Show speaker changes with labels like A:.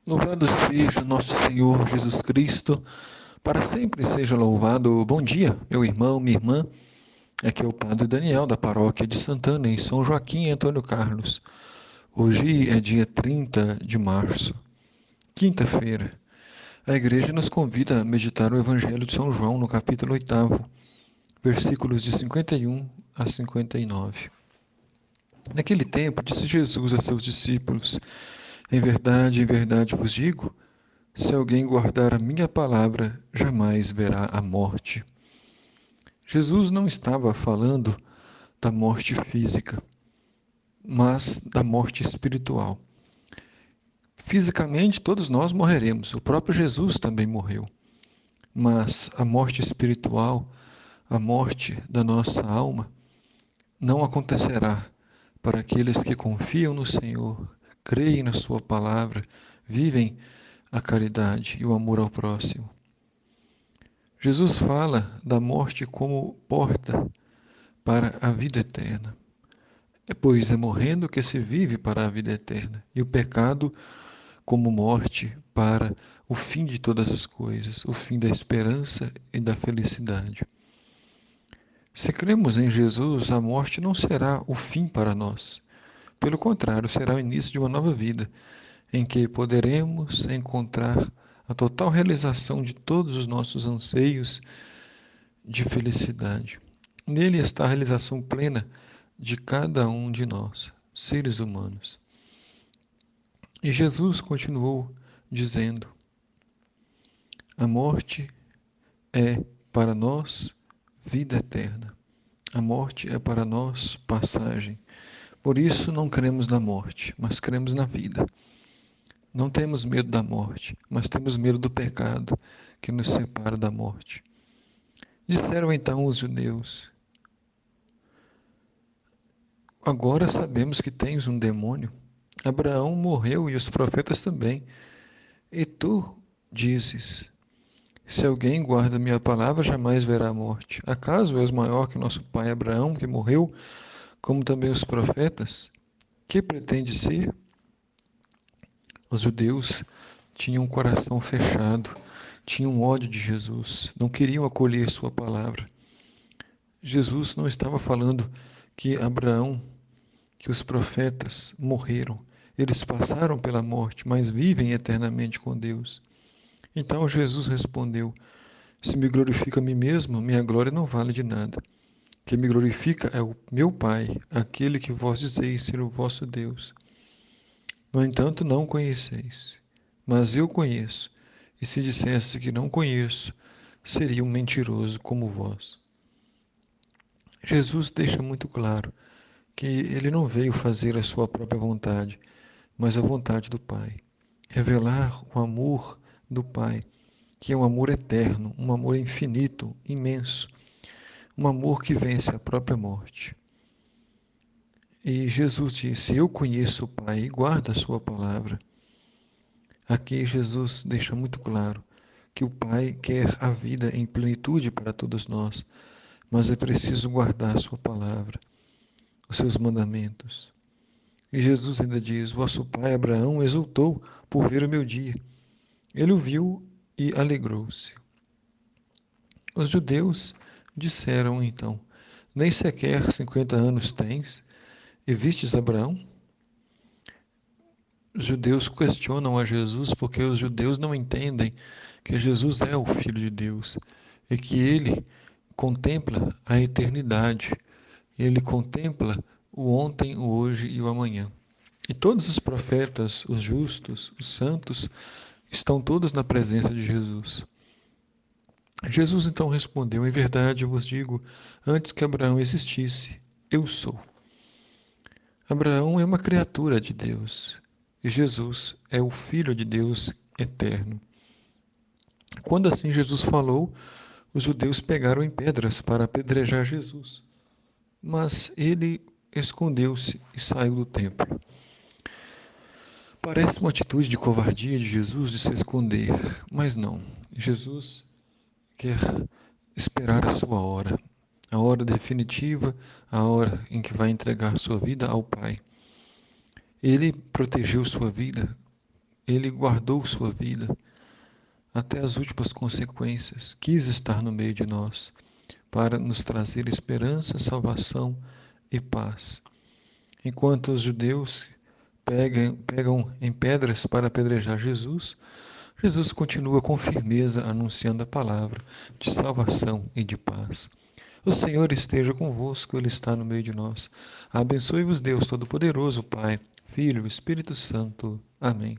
A: Louvado seja nosso Senhor Jesus Cristo, para sempre seja louvado. Bom dia, meu irmão, minha irmã. Aqui é o Padre Daniel, da Paróquia de Santana, em São Joaquim e Antônio Carlos. Hoje é dia 30 de março, quinta-feira. A Igreja nos convida a meditar o Evangelho de São João, no capítulo 8, versículos de 51 a 59. Naquele tempo, disse Jesus a seus discípulos: em verdade vos digo, se alguém guardar a minha palavra, jamais verá a morte. Jesus não estava falando da morte física, mas da morte espiritual. Fisicamente, todos nós morreremos, o próprio Jesus também morreu. Mas a morte espiritual, a morte da nossa alma, não acontecerá para aqueles que confiam no Senhor, creem na Sua palavra, vivem a caridade e o amor ao próximo. Jesus fala da morte como porta para a vida eterna. Pois é morrendo que se vive para a vida eterna, e o pecado como morte para o fim de todas as coisas, o fim da esperança e da felicidade. Se cremos em Jesus, a morte não será o fim para nós. Pelo contrário, será o início de uma nova vida, em que poderemos encontrar a total realização de todos os nossos anseios de felicidade. Nele está a realização plena de cada um de nós, seres humanos. E Jesus continuou dizendo: a morte é para nós vida eterna. A morte é para nós passagem. Por isso não cremos na morte, mas cremos na vida. Não temos medo da morte, mas temos medo do pecado que nos separa da morte. Disseram então os judeus: agora sabemos que tens um demônio. Abraão morreu e os profetas também. E tu dizes: se alguém guarda minha palavra, jamais verá a morte. Acaso és maior que nosso pai Abraão, que morreu, como também os profetas? Que pretende ser? Os judeus tinham um coração fechado, tinham ódio de Jesus, não queriam acolher sua palavra. Jesus não estava falando que Abraão, que os profetas morreram. Eles passaram pela morte, mas vivem eternamente com Deus. Então Jesus respondeu: se me glorifico a mim mesmo, minha glória não vale de nada. Quem me glorifica é o meu Pai, aquele que vós dizeis ser o vosso Deus. No entanto, não o conheceis, mas eu conheço. E se dissesse que não conheço, seria um mentiroso como vós. Jesus deixa muito claro que ele não veio fazer a sua própria vontade, mas a vontade do Pai. Revelar o amor do Pai, que é um amor eterno, um amor infinito, imenso, um amor que vence a própria morte. E Jesus disse: eu conheço o Pai e guardo a sua palavra. Aqui Jesus deixa muito claro que o Pai quer a vida em plenitude para todos nós, mas é preciso guardar a sua palavra, os seus mandamentos. E Jesus ainda diz: vosso pai Abraão exultou por ver o meu dia. Ele o viu e alegrou-se. Os judeus disseram então: nem sequer 50 anos tens, e vistes Abraão? Os judeus questionam a Jesus porque os judeus não entendem que Jesus é o Filho de Deus e que ele contempla a eternidade, ele contempla o ontem, o hoje e o amanhã. E todos os profetas, os justos, os santos, estão todos na presença de Jesus. Jesus então respondeu: em verdade eu vos digo, antes que Abraão existisse, eu sou. Abraão é uma criatura de Deus e Jesus é o Filho de Deus eterno. Quando assim Jesus falou, os judeus pegaram em pedras para apedrejar Jesus, mas ele escondeu-se e saiu do templo. Parece uma atitude de covardia de Jesus de se esconder, mas não. Jesus quer esperar a hora definitiva, a hora em que vai entregar sua vida ao Pai. Ele protegeu sua vida ele guardou sua vida até as últimas consequências, quis estar no meio de nós para nos trazer esperança, salvação e paz. Enquanto os judeus pegam em pedras para apedrejar Jesus, Jesus continua com firmeza anunciando a palavra de salvação e de paz. O Senhor esteja convosco, Ele está no meio de nós. Abençoe-vos Deus Todo-Poderoso, Pai, Filho e Espírito Santo. Amém.